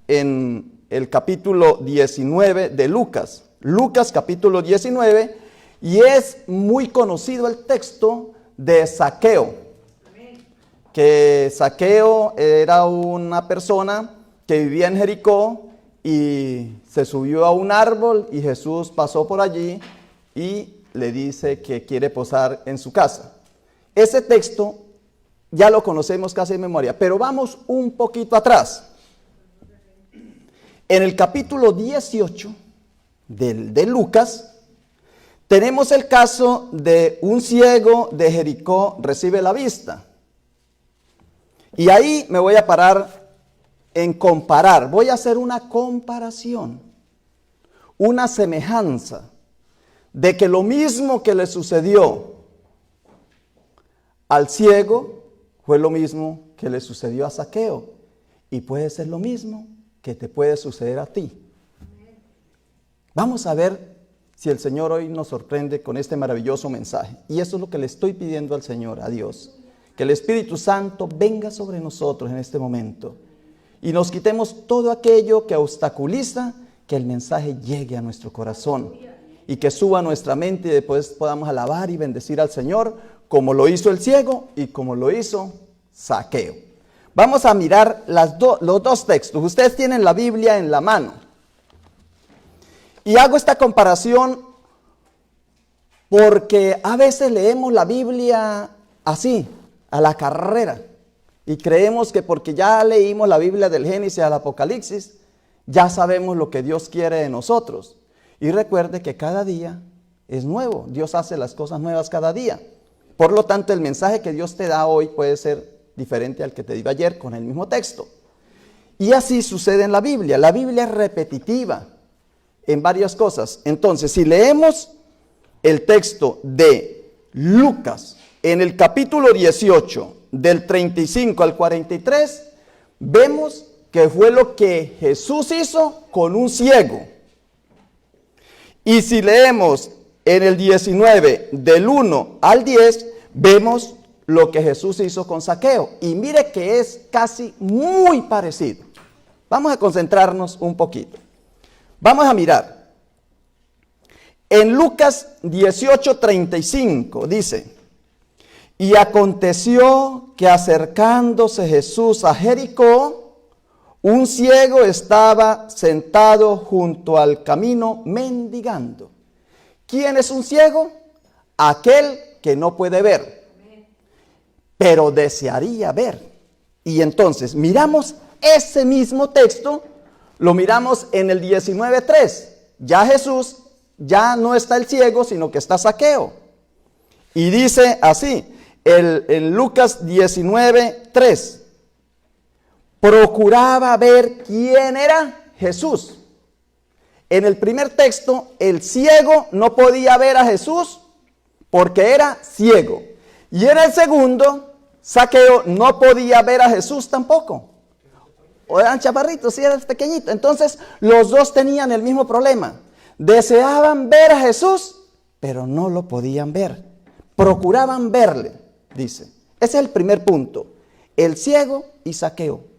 en el capítulo 19 de Lucas. Lucas capítulo 19, y es muy conocido el texto de Zaqueo. Que Zaqueo era una persona que vivía en Jericó y se subió a un árbol y Jesús pasó por allí y le dice que quiere posar en su casa. Ese texto ya lo conocemos casi de memoria, pero vamos un poquito atrás. En el capítulo 18 de Lucas, tenemos el caso de un ciego de Jericó recibe la vista. Y ahí me voy a parar en comparar. Voy a hacer una comparación, una semejanza de que lo mismo que le sucedió al ciego fue lo mismo que le sucedió a Zaqueo. Y puede ser lo mismo que te puede suceder a ti. Vamos a ver si el Señor hoy nos sorprende con este maravilloso mensaje. Y eso es lo que le estoy pidiendo al Señor, a Dios. Que el Espíritu Santo venga sobre nosotros en este momento. Y nos quitemos todo aquello que obstaculiza que el mensaje llegue a nuestro corazón. Y que suba a nuestra mente y después podamos alabar y bendecir al Señor como lo hizo el ciego y como lo hizo Zaqueo. Vamos a mirar los dos textos. Ustedes tienen la Biblia en la mano. Y hago esta comparación porque a veces leemos la Biblia así, a la carrera. Y creemos que porque ya leímos la Biblia del Génesis al Apocalipsis, ya sabemos lo que Dios quiere de nosotros. Y recuerde que cada día es nuevo. Dios hace las cosas nuevas cada día. Por lo tanto, el mensaje que Dios te da hoy puede ser diferente al que te dio ayer con el mismo texto. Y así sucede en la Biblia. La Biblia es repetitiva en varias cosas. Entonces, si leemos el texto de Lucas en el capítulo 18, del 35 al 43, vemos que fue lo que Jesús hizo con un ciego. Y si leemos en el 19, del 1 al 10, vemos lo que Jesús hizo con Zaqueo. Y mire que es casi muy parecido. Vamos a concentrarnos un poquito. Vamos a mirar. En Lucas 18:35 dice: y aconteció que acercándose Jesús a Jericó, un ciego estaba sentado junto al camino mendigando. ¿Quién es un ciego? Aquel que no puede ver, pero desearía ver. Y entonces miramos ese mismo texto, lo miramos en el 19:3. Ya Jesús, ya no está el ciego, sino que está Zaqueo. Y dice así, en Lucas 19:3, procuraba ver quién era Jesús. En el primer texto, el ciego no podía ver a Jesús porque era ciego. Y en el segundo, Zaqueo no podía ver a Jesús tampoco. O eran chaparritos, si eran pequeñitos. Entonces, los dos tenían el mismo problema. Deseaban ver a Jesús, pero no lo podían ver. Procuraban verle, dice. Ese es el primer punto. El ciego y Zaqueo.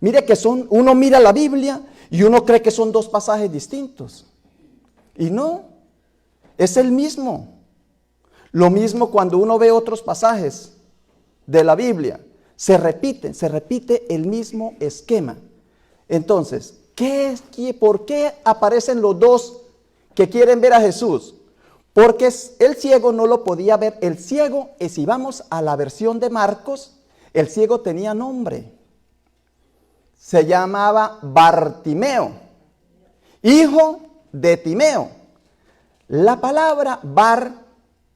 Mire que uno mira la Biblia y uno cree que son dos pasajes distintos. Y no, es el mismo. Lo mismo cuando uno ve otros pasajes de la Biblia. Se repite el mismo esquema. Entonces, ¿por qué aparecen los dos que quieren ver a Jesús? Porque el ciego no lo podía ver. El ciego, si vamos a la versión de Marcos, el ciego tenía nombre. Se llamaba Bartimeo, hijo de Timeo. La palabra Bar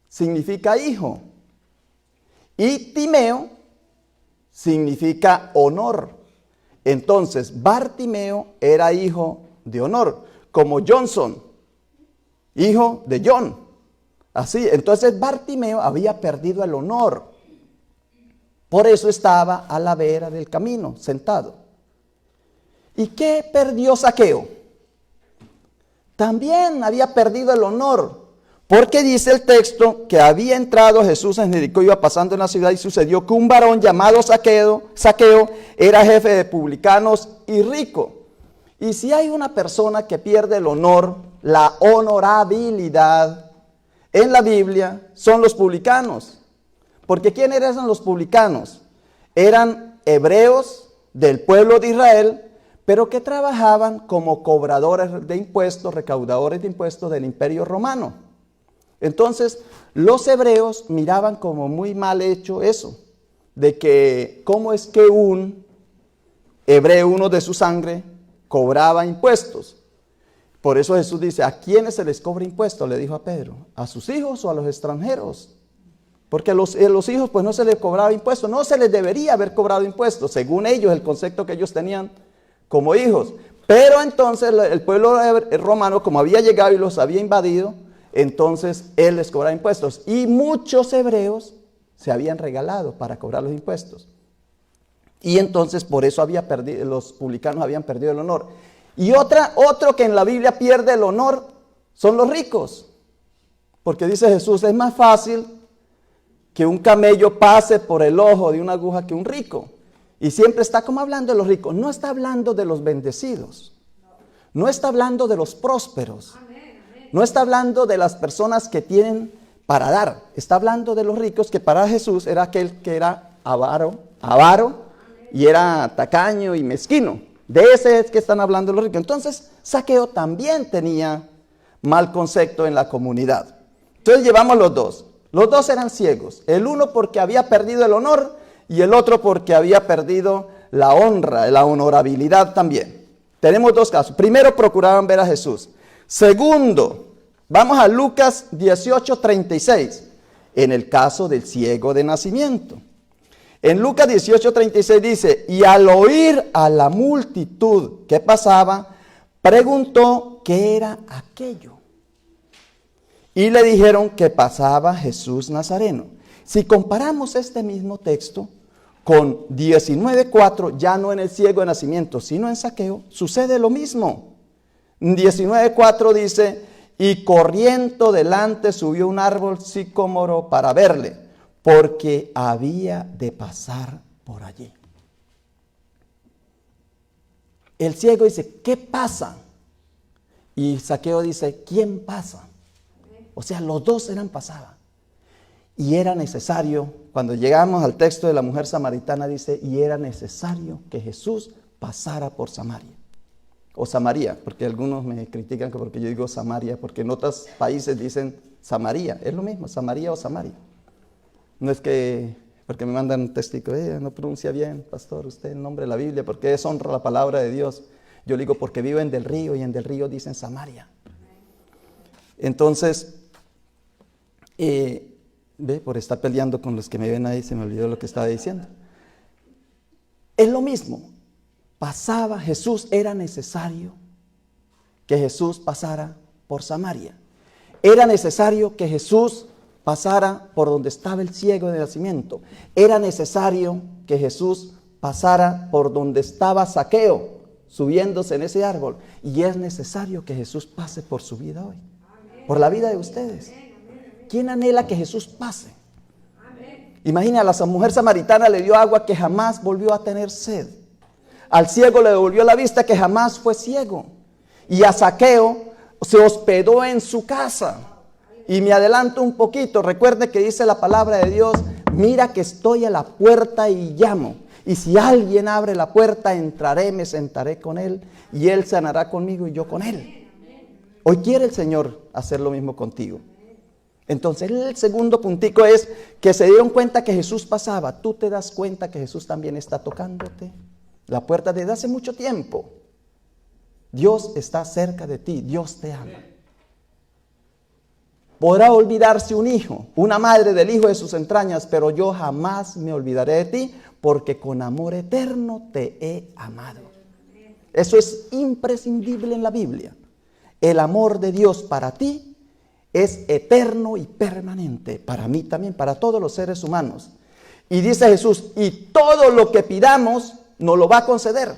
significa hijo y Timeo significa honor. Entonces, Bartimeo era hijo de honor, como Johnson, hijo de John. Así, entonces Bartimeo había perdido el honor. Por eso estaba a la vera del camino, sentado. ¿Y qué perdió Zaqueo? También había perdido el honor. Porque dice el texto que había entrado Jesús en Jericó, iba pasando en la ciudad y sucedió que un varón llamado Zaqueo era jefe de publicanos y rico. Y si hay una persona que pierde el honor, la honorabilidad en la Biblia, son los publicanos. Porque ¿quiénes eran los publicanos? Eran hebreos del pueblo de Israel, pero que trabajaban como cobradores de impuestos, recaudadores de impuestos del Imperio Romano. Entonces, los hebreos miraban como muy mal hecho eso, de que cómo es que un hebreo, uno de su sangre, cobraba impuestos. Por eso Jesús dice, ¿a quiénes se les cobra impuestos? Le dijo a Pedro, ¿a sus hijos o a los extranjeros? Porque a los hijos pues no se les cobraba impuestos, no se les debería haber cobrado impuestos, según ellos, el concepto que ellos tenían como hijos. Pero entonces el pueblo romano, como había llegado y los había invadido, entonces él les cobraba impuestos. Y muchos hebreos se habían regalado para cobrar los impuestos. Y entonces por eso los publicanos habían perdido el honor. Y otro que en la Biblia pierde el honor son los ricos. Porque dice Jesús, es más fácil que un camello pase por el ojo de una aguja que un rico. Y siempre está como hablando de los ricos. No está hablando de los bendecidos. No está hablando de los prósperos. No está hablando de las personas que tienen para dar. Está hablando de los ricos, que para Jesús era aquel que era avaro y era tacaño y mezquino. De ese es que están hablando los ricos. Entonces, Zaqueo también tenía mal concepto en la comunidad. Entonces llevamos los dos. Los dos eran ciegos. El uno porque había perdido el honor y el otro porque había perdido la honra, la honorabilidad también. Tenemos dos casos. Primero, procuraban ver a Jesús. Segundo, vamos a Lucas 18:36, en el caso del ciego de nacimiento. En Lucas 18:36 dice, y al oír a la multitud que pasaba, preguntó qué era aquello. Y le dijeron que pasaba Jesús Nazareno. Si comparamos este mismo texto con 19:4, ya no en el ciego de nacimiento, sino en Zaqueo, sucede lo mismo. 19:4 dice, y corriendo delante subió un árbol sicómoro para verle, porque había de pasar por allí. El ciego dice, ¿qué pasa? Y Zaqueo dice, ¿quién pasa? O sea, los dos pasaban. Y era necesario, cuando llegamos al texto de la mujer samaritana, dice, y era necesario que Jesús pasara por Samaria. O Samaria, porque algunos me critican porque yo digo Samaria, porque en otros países dicen Samaria. Es lo mismo, Samaria o Samaria. No es que, porque me mandan un testigo, no pronuncia bien, pastor, usted el nombre de la Biblia, porque deshonra la palabra de Dios. Yo digo, porque vivo en Del Río y en Del Río dicen Samaria. Entonces, por estar peleando con los que me ven ahí, se me olvidó lo que estaba diciendo. Es lo mismo. Pasaba Jesús, era necesario que Jesús pasara por Samaria. Era necesario que Jesús pasara por donde estaba el ciego de nacimiento. Era necesario que Jesús pasara por donde estaba Zaqueo, subiéndose en ese árbol. Y es necesario que Jesús pase por su vida hoy, por la vida de ustedes. ¿Quién anhela que Jesús pase? Imagina, a la mujer samaritana le dio agua que jamás volvió a tener sed. Al ciego le devolvió la vista que jamás fue ciego. Y a Zaqueo se hospedó en su casa. Y me adelanto un poquito. Recuerde que dice la palabra de Dios, mira que estoy a la puerta y llamo. Y si alguien abre la puerta, entraré, me sentaré con él. Y él sanará conmigo y yo con él. Hoy quiere el Señor hacer lo mismo contigo. Entonces el segundo puntico es que se dieron cuenta que Jesús pasaba. Tú te das cuenta que Jesús también está tocándote la puerta desde hace mucho tiempo. Dios está cerca de ti, Dios te ama. Podrá olvidarse un hijo, una madre del hijo de sus entrañas, pero yo jamás me olvidaré de ti, porque con amor eterno te he amado. Eso es imprescindible en la Biblia. El amor de Dios para ti es eterno y permanente, para mí también, para todos los seres humanos. Y dice Jesús, y todo lo que pidamos nos lo va a conceder.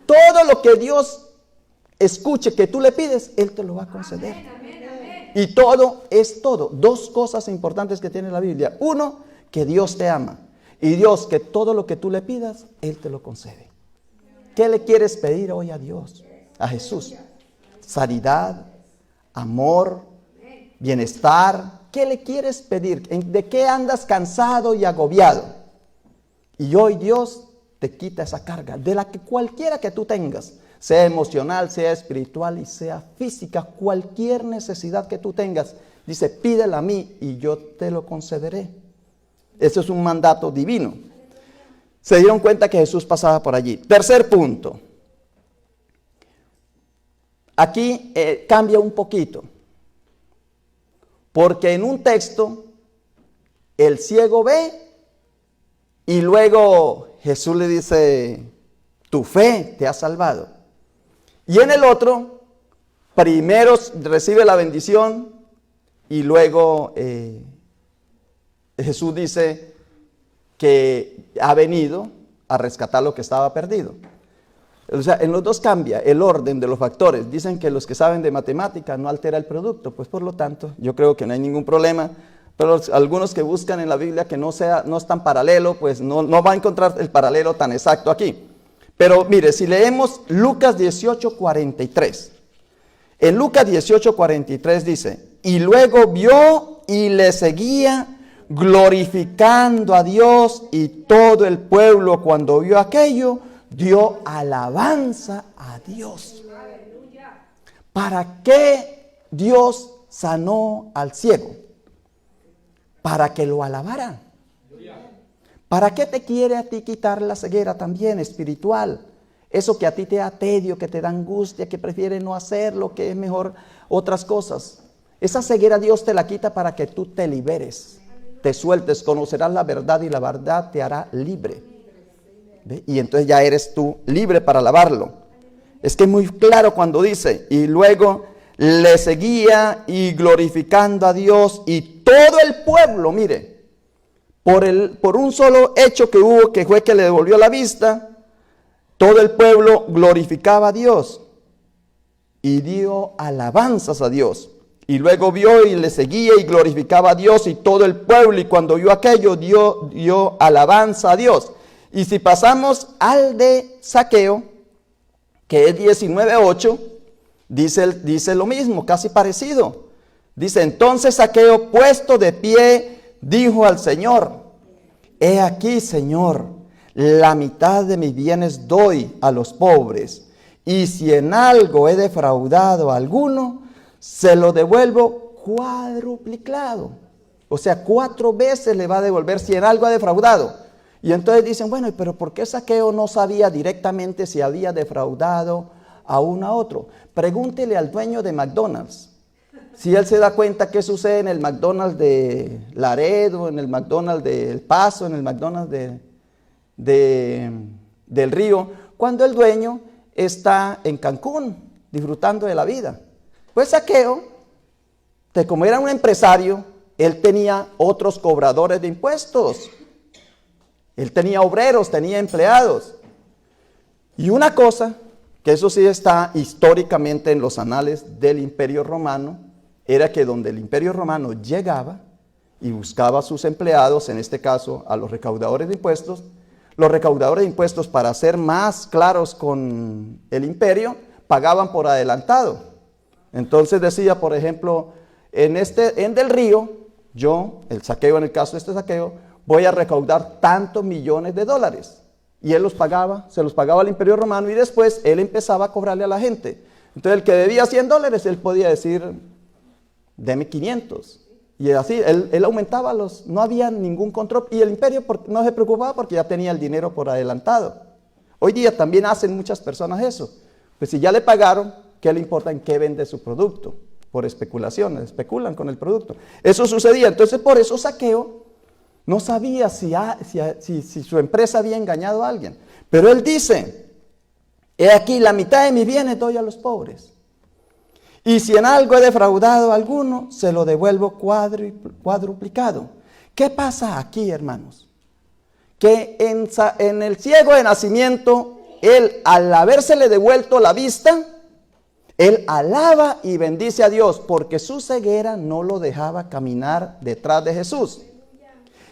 Todo lo que Dios escuche que tú le pides, Él te lo va a conceder. Y todo es todo. Dos cosas importantes que tiene la Biblia. Uno, que Dios te ama. Y Dios, que todo lo que tú le pidas, Él te lo concede. ¿Qué le quieres pedir hoy a Dios? A Jesús. Sanidad, amor, bienestar. ¿Qué le quieres pedir? ¿De qué andas cansado y agobiado? Y hoy Dios te quita esa carga, de la que cualquiera que tú tengas, sea emocional, sea espiritual y sea física, cualquier necesidad que tú tengas, dice, pídela a mí y yo te lo concederé. Eso es un mandato divino. Se dieron cuenta que Jesús pasaba por allí. Tercer punto. Aquí cambia un poquito. Porque en un texto, el ciego ve y luego Jesús le dice, tu fe te ha salvado. Y en el otro, primero recibe la bendición y luego Jesús dice que ha venido a rescatar lo que estaba perdido. O sea, en los dos cambia el orden de los factores. Dicen que los que saben de matemática no altera el producto, pues por lo tanto, yo creo que no hay ningún problema. Pero algunos que buscan en la Biblia que no es tan paralelo, pues no va a encontrar el paralelo tan exacto aquí. Pero mire, si leemos Lucas 18:43. En Lucas 18:43 dice, y luego vio y le seguía glorificando a Dios, y todo el pueblo cuando vio aquello, dio alabanza a Dios. ¿Para qué Dios sanó al ciego? Para que lo alabaran. ¿Para qué te quiere a ti quitar la ceguera también espiritual? Eso que a ti te da tedio, que te da angustia, que prefieres no hacerlo, que es mejor otras cosas. Esa ceguera Dios te la quita para que tú te liberes, te sueltes, conocerás la verdad y la verdad te hará libre. ¿Ve? Y entonces ya eres tú libre para alabarlo. Es que es muy claro cuando dice, y luego le seguía y glorificando a Dios, y todo el pueblo, mire, por un solo hecho que hubo, que fue que le devolvió la vista, todo el pueblo glorificaba a Dios y dio alabanzas a Dios. Y luego vio y le seguía y glorificaba a Dios y todo el pueblo, y cuando vio aquello dio alabanza a Dios. Y si pasamos al de Zaqueo, que es 19:8, dice lo mismo, casi parecido. Dice, entonces Zaqueo, puesto de pie, dijo al Señor, he aquí, Señor, la mitad de mis bienes doy a los pobres, y si en algo he defraudado a alguno, se lo devuelvo cuadruplicado. O sea, 4 veces le va a devolver si en algo ha defraudado. Y entonces dicen, bueno, pero ¿por qué Zaqueo no sabía directamente si había defraudado a uno a otro? Pregúntele al dueño de McDonald's. Si él se da cuenta qué sucede en el McDonald's de Laredo, en el McDonald's de El Paso, en el McDonald's del Río, cuando el dueño está en Cancún disfrutando de la vida. Pues Zaqueo, como era un empresario, él tenía otros cobradores de impuestos. Él tenía obreros, tenía empleados. Y una cosa, que eso sí está históricamente en los anales del Imperio Romano, era que donde el Imperio Romano llegaba y buscaba a sus empleados, en este caso a los recaudadores de impuestos, los recaudadores de impuestos, para ser más claros con el imperio, pagaban por adelantado. Entonces decía, por ejemplo, en Del Río, yo, el Zaqueo, en el caso de este Zaqueo, voy a recaudar tantos millones de dólares. Y él se los pagaba al Imperio Romano, y después él empezaba a cobrarle a la gente. Entonces el que debía $100, él podía decir, deme 500. Y así, él aumentaba no había ningún control, y el imperio no se preocupaba porque ya tenía el dinero por adelantado. Hoy día también hacen muchas personas eso. Pues si ya le pagaron, ¿qué le importa en qué vende su producto? Por especulaciones, especulan con el producto. Eso sucedía, entonces por eso Zaqueo no sabía si su empresa había engañado a alguien. Pero él dice, he aquí, la mitad de mis bienes doy a los pobres. Y si en algo he defraudado a alguno, se lo devuelvo cuadruplicado. ¿Qué pasa aquí, hermanos? Que en el ciego de nacimiento, él, al habérsele devuelto la vista, él alaba y bendice a Dios, porque su ceguera no lo dejaba caminar detrás de Jesús.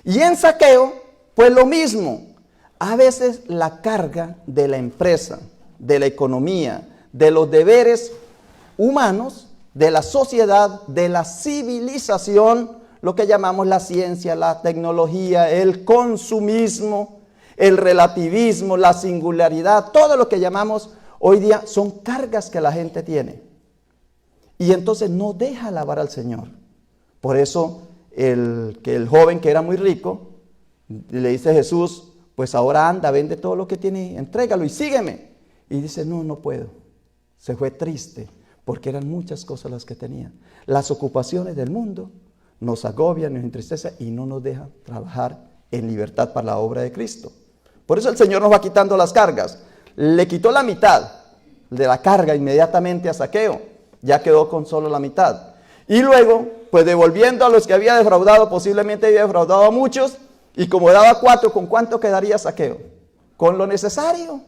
Y en Zaqueo, pues lo mismo. A veces la carga de la empresa, de la economía, de los deberes humanos, de la sociedad, de la civilización, lo que llamamos la ciencia, la tecnología, el consumismo, el relativismo, la singularidad, todo lo que llamamos hoy día son cargas que la gente tiene. Y entonces no deja alabar al Señor. Por eso el joven que era muy rico, le dice a Jesús, pues ahora anda, vende todo lo que tiene, entrégalo y sígueme. Y dice, no puedo. Se fue triste, porque eran muchas cosas las que tenía. Las ocupaciones del mundo nos agobian, nos entristecen y no nos dejan trabajar en libertad para la obra de Cristo. Por eso el Señor nos va quitando las cargas. Le quitó la mitad de la carga inmediatamente a Zaqueo. Ya quedó con solo la mitad. Y luego, pues devolviendo a los que había defraudado, posiblemente había defraudado a muchos, y como daba 4, ¿con cuánto quedaría Zaqueo? Con lo necesario,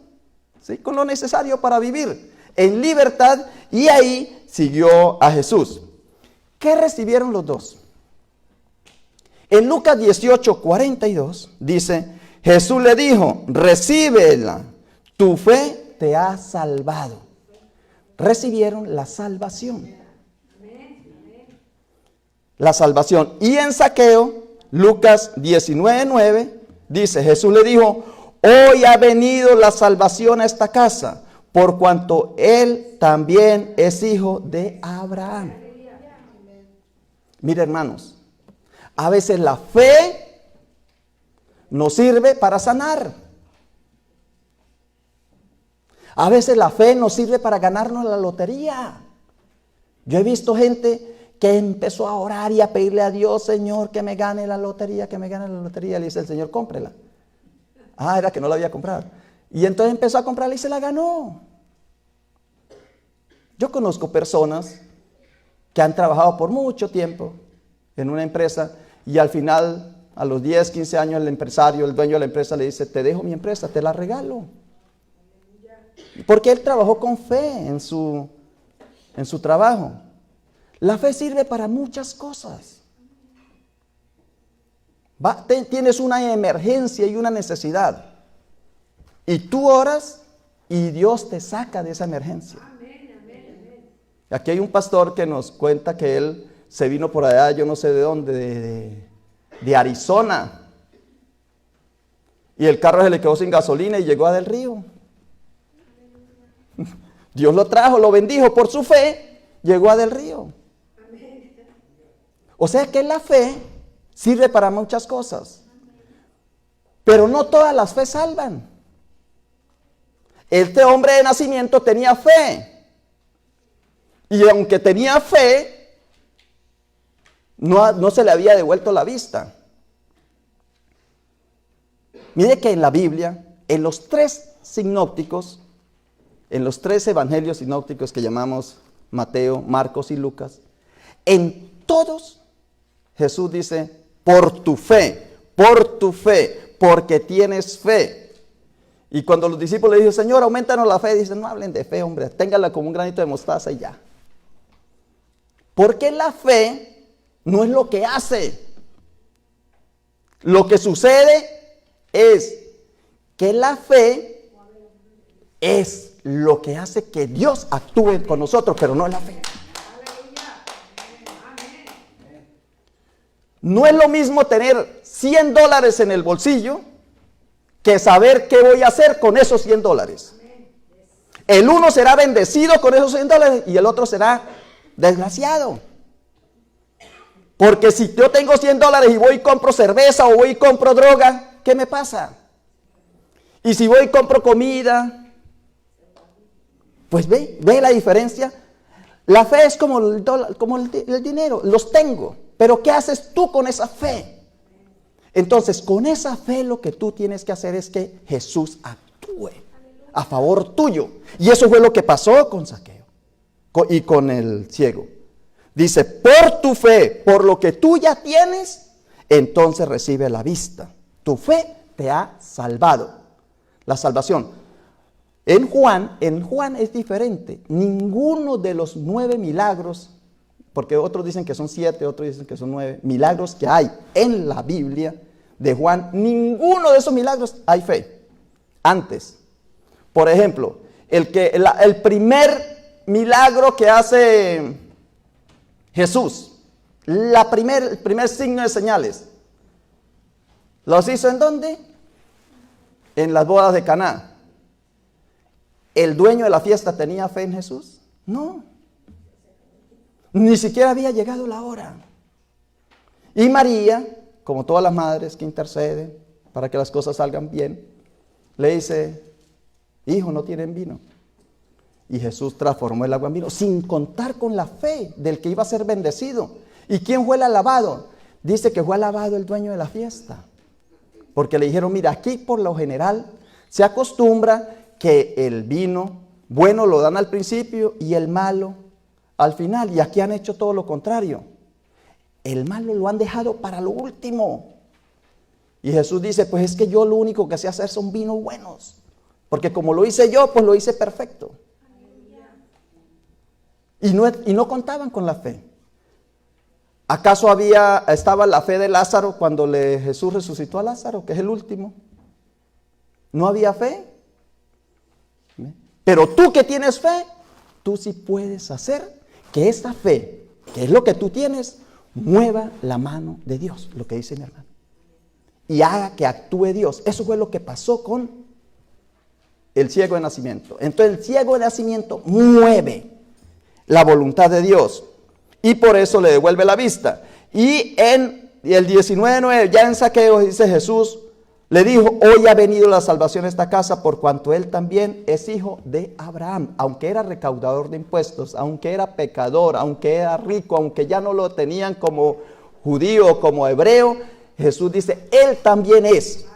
¿sí? Con lo necesario para vivir en libertad, y ahí siguió a Jesús. ¿Qué recibieron los dos? En Lucas 18:42 dice, Jesús le dijo, recíbela, tu fe te ha salvado. Recibieron la salvación. La salvación. Y en Zaqueo, Lucas 19:9, dice, Jesús le dijo, hoy ha venido la salvación a esta casa, por cuanto él también es hijo de Abraham. Mire, hermanos, a veces la fe nos sirve para sanar. A veces la fe nos sirve para ganarnos la lotería. Yo he visto gente que empezó a orar y a pedirle a Dios, Señor, que me gane la lotería, que me gane la lotería. Le dice el Señor, cómprela. Ah, era que no la había comprado. Y entonces empezó a comprarla y se la ganó. Yo conozco personas que han trabajado por mucho tiempo en una empresa y al final, a los 10, 15 años, el empresario, el dueño de la empresa le dice, te dejo mi empresa, te la regalo. Porque él trabajó con fe en su trabajo. La fe sirve para muchas cosas. Tienes una emergencia y una necesidad. Y tú oras y Dios te saca de esa emergencia. Aquí hay un pastor que nos cuenta que él se vino por allá, yo no sé de dónde, de Arizona. Y el carro se le quedó sin gasolina y llegó a Del Río. Dios lo trajo, lo bendijo por su fe, llegó a Del Río. O sea que la fe sirve para muchas cosas, pero no todas las fe salvan. Este hombre de nacimiento tenía fe, y aunque tenía fe, no se le había devuelto la vista. Mire que en la Biblia, en los 3 sinópticos, en los 3 evangelios sinópticos que llamamos Mateo, Marcos y Lucas, en todos Jesús dice, por tu fe, porque tienes fe. Y cuando los discípulos le dijeron, Señor, aumentanos la fe, dicen, no hablen de fe, hombre, téngala como un granito de mostaza y ya. Porque la fe no es lo que hace. Lo que sucede es que la fe es lo que hace que Dios actúe con nosotros, pero no es la fe. No es lo mismo tener $100 en el bolsillo que saber qué voy a hacer con esos $100. El uno será bendecido con esos $100 y el otro será desgraciado. Porque si yo tengo $100 y voy y compro cerveza o voy y compro droga, ¿qué me pasa? Y si voy y compro comida, pues ve la diferencia. La fe es como el dólar, como el dinero, los tengo. Pero ¿qué haces tú con esa fe? Entonces, con esa fe lo que tú tienes que hacer es que Jesús actúe a favor tuyo. Y eso fue lo que pasó con Zaqueo y con el ciego. Dice, por tu fe, por lo que tú ya tienes, entonces recibe la vista. Tu fe te ha salvado. La salvación. En Juan es diferente. Ninguno de los 9 milagros, porque otros dicen que son 7, otros dicen que son 9 milagros que hay en la Biblia de Juan, ninguno de esos milagros hay fe. Antes, por ejemplo, El primer milagro que hace Jesús, el primer signo de señales, ¿los hizo en dónde? En las bodas de Caná. ¿El dueño de la fiesta tenía fe en Jesús? No. Ni siquiera había llegado la hora. Y María, como todas las madres que interceden para que las cosas salgan bien, le dice: hijo, no tienen vino. Y Jesús transformó el agua en vino, sin contar con la fe del que iba a ser bendecido. ¿Y quién fue el alabado? Dice que fue alabado el dueño de la fiesta. Porque le dijeron: mira, aquí por lo general se acostumbra que el vino bueno lo dan al principio y el malo al final. Y aquí han hecho todo lo contrario. El malo lo han dejado para lo último. Y Jesús dice: pues es que yo lo único que sé hacer son vinos buenos. Porque como lo hice yo, pues lo hice perfecto. Y no contaban con la fe. ¿Acaso estaba la fe de Lázaro cuando Jesús resucitó a Lázaro, que es el último? ¿No había fe? Pero tú que tienes fe, tú sí puedes hacer que esa fe, que es lo que tú tienes, mueva la mano de Dios, lo que dice mi hermano, y haga que actúe Dios. Eso fue lo que pasó con el ciego de nacimiento. Entonces el ciego de nacimiento mueve la voluntad de Dios y por eso le devuelve la vista. Y en el 19:9, ya en Zaqueo, dice Jesús, le dijo: hoy ha venido la salvación a esta casa, por cuanto él también es hijo de Abraham. Aunque era recaudador de impuestos, aunque era pecador, aunque era rico, aunque ya no lo tenían como judío, como hebreo, Jesús dice: él también es.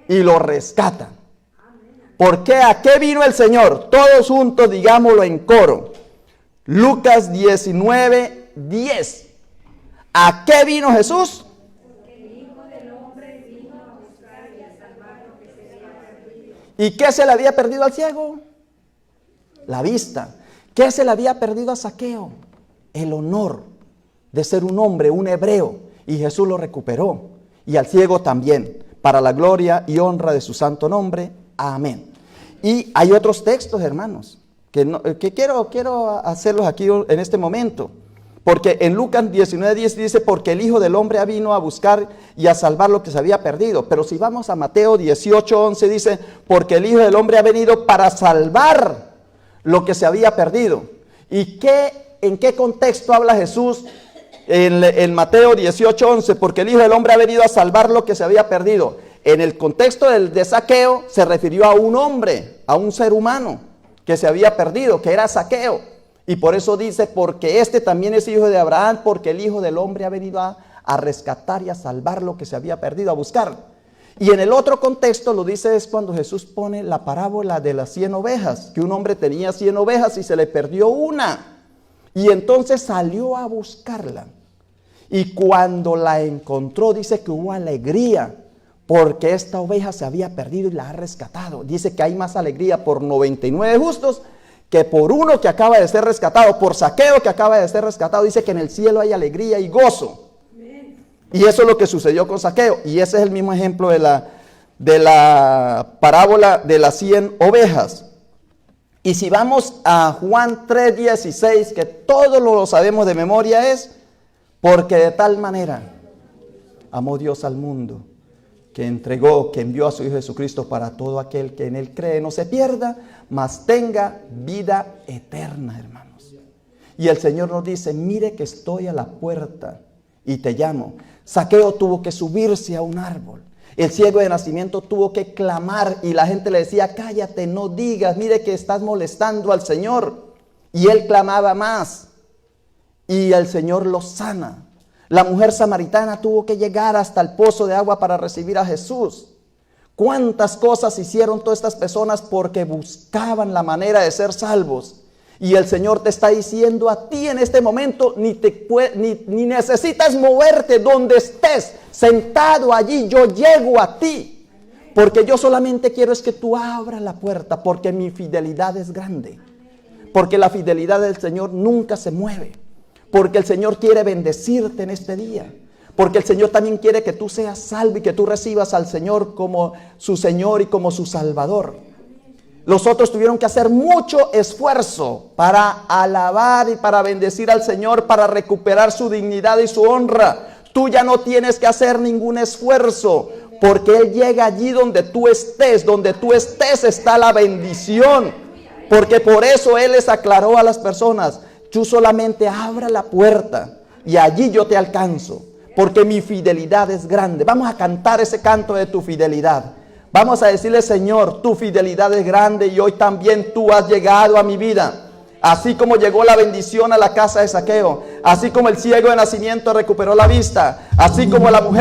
Y lo rescata. ¿Por qué? ¿A qué vino el Señor? Todos juntos digámoslo en coro. Lucas 19:10. ¿A qué vino Jesús? ¿Y qué se le había perdido al ciego? La vista. ¿Qué se le había perdido a Zaqueo? El honor de ser un hombre, un hebreo. Y Jesús lo recuperó. Y al ciego también. Para la gloria y honra de su santo nombre. Amén. Y hay otros textos, hermanos, que quiero hacerlos aquí en este momento. Porque en Lucas 19:10 dice: porque el Hijo del Hombre vino a buscar y a salvar lo que se había perdido. Pero si vamos a Mateo 18:11 dice: porque el Hijo del Hombre ha venido para salvar lo que se había perdido. ¿Y en qué contexto habla Jesús en Mateo 18:11? Porque el Hijo del Hombre ha venido a salvar lo que se había perdido. En el contexto de Zaqueo se refirió a un hombre, a un ser humano que se había perdido, que era Zaqueo. Y por eso dice: porque este también es hijo de Abraham, porque el Hijo del Hombre ha venido a rescatar y a salvar lo que se había perdido, a buscar. Y en el otro contexto lo dice es cuando Jesús pone la parábola de las 100 ovejas, que un hombre tenía 100 ovejas y se le perdió una. Y entonces salió a buscarla. Y cuando la encontró, dice que hubo alegría, porque esta oveja se había perdido y la ha rescatado. Dice que hay más alegría por 99 justos que por uno que acaba de ser rescatado, por Zaqueo que acaba de ser rescatado. Dice que en el cielo hay alegría y gozo. Y eso es lo que sucedió con Zaqueo. Y ese es el mismo ejemplo de la parábola de las 100 ovejas. Y si vamos a Juan 3:16, que todos lo sabemos de memoria, es: porque de tal manera amó Dios al mundo, que envió a su Hijo Jesucristo para todo aquel que en él cree no se pierda, mas tenga vida eterna, hermanos. Y el Señor nos dice: mire que estoy a la puerta y te llamo. Zaqueo tuvo que subirse a un árbol. El ciego de nacimiento tuvo que clamar y la gente le decía: cállate, no digas, mire que estás molestando al Señor. Y él clamaba más y el Señor lo sana. La mujer samaritana tuvo que llegar hasta el pozo de agua para recibir a Jesús. ¿Cuántas cosas hicieron todas estas personas porque buscaban la manera de ser salvos? Y el Señor te está diciendo a ti en este momento: ni necesitas moverte, donde estés sentado allí, yo llego a ti. Porque yo solamente quiero es que tú abras la puerta, porque mi fidelidad es grande. Porque la fidelidad del Señor nunca se mueve. Porque el Señor quiere bendecirte en este día. Porque el Señor también quiere que tú seas salvo y que tú recibas al Señor como su Señor y como su Salvador. Los otros tuvieron que hacer mucho esfuerzo para alabar y para bendecir al Señor, para recuperar su dignidad y su honra. Tú ya no tienes que hacer ningún esfuerzo, porque Él llega allí donde tú estés. Donde tú estés está la bendición. Porque por eso Él les aclaró a las personas: tú solamente abra la puerta y allí yo te alcanzo, porque mi fidelidad es grande. Vamos a cantar ese canto de tu fidelidad. Vamos a decirle: Señor, tu fidelidad es grande y hoy también tú has llegado a mi vida. Así como llegó la bendición a la casa de Zaqueo, así como el ciego de nacimiento recuperó la vista, así como la mujer